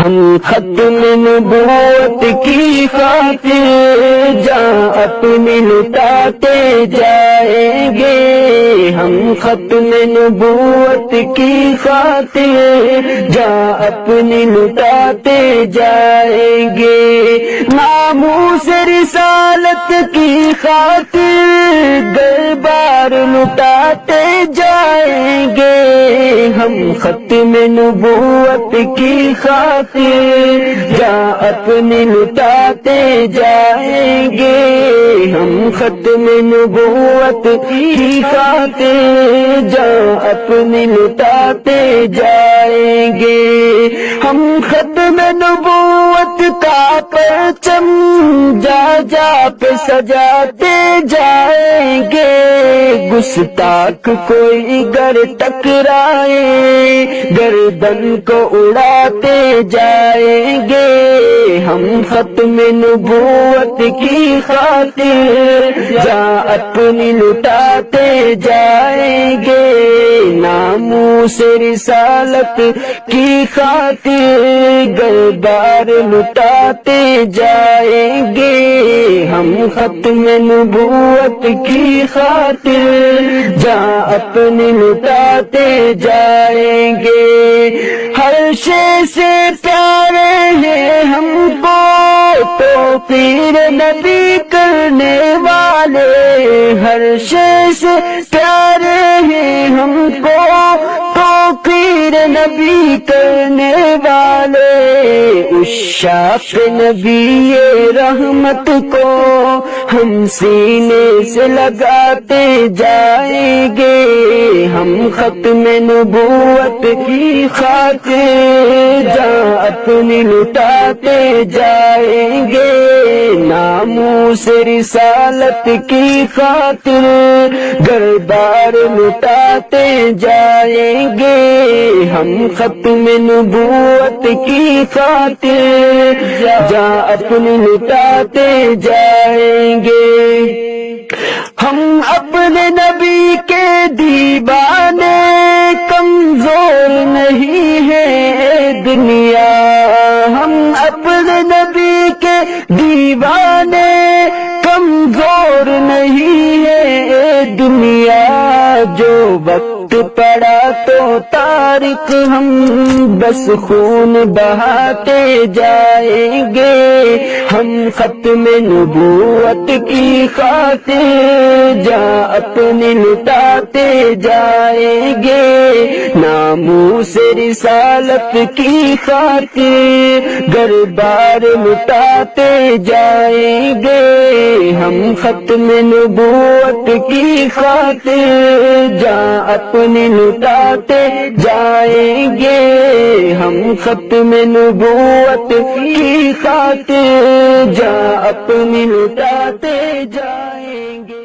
ہم ختم نبوت کی خاطر جان اپنی لٹاتے جائیں گے، ہم ختم نبوت کی خاطر جان اپنی لٹاتے جائیں گے، ناموس رسالت کی خاطر گھر بار لٹاتے جائیں گے، ہم ختم نبوت کی خاطر جان اپنی لٹاتے جائیں گے، ہم ختم نبوت کی خاطر جان اپنی لٹاتے جائیں گے، ہم ختم نبوت کا پرچم جا جا پہ سجاتے جائیں گے، گستاخ کوئی گر ٹکرائے گردن کو اڑاتے جائیں گے، ہم ختم نبوت کی خاطر جان اپنی لٹاتے جائیں گے، ناموس رسالت کی خاطر گردار لٹاتے جائیں گے، ہم ختم نبوت کی خاطر جان اپنی لٹاتے جائیں گے، ہر شے سے پیارے ہیں ہم کو توقیر نبی کرنے والے، ہر شے سے پیارے ہیں ہم کو توقیر نبی کرنے والے، عشاق نبی رحمت کو ہم سینے سے لگاتے جائیں گے، ہم ختم نبوت کی خاطر جان اپنی لٹاتے جائیں گے، ناموس رسالت کی خاطر گردار لٹاتے جائیں گے، ہم ختم نبوت کی خاطر جان اپنی لٹاتے جائیں گے، ہم اپنے نبی کے دیوانے کمزور نہیں ہے دنیا، ہم اپنے نبی کے دیوانے کمزور نہیں ہے دنیا، جو وقت پڑا تو تاریخ ہم بس خون بہاتے جائیں گے، ہم ختم نبوت کی خاطر جان اپنی لٹاتے جائیں گے، ناموس رسالت کی خاطر گھر بار لٹاتے جائیں گے، ہم ختم نبوت کی خاطر جان اپنی لٹاتے جائیں گے، ہم ختم نبوت کی خاطر جان اپنی لٹاتے جائیں گے۔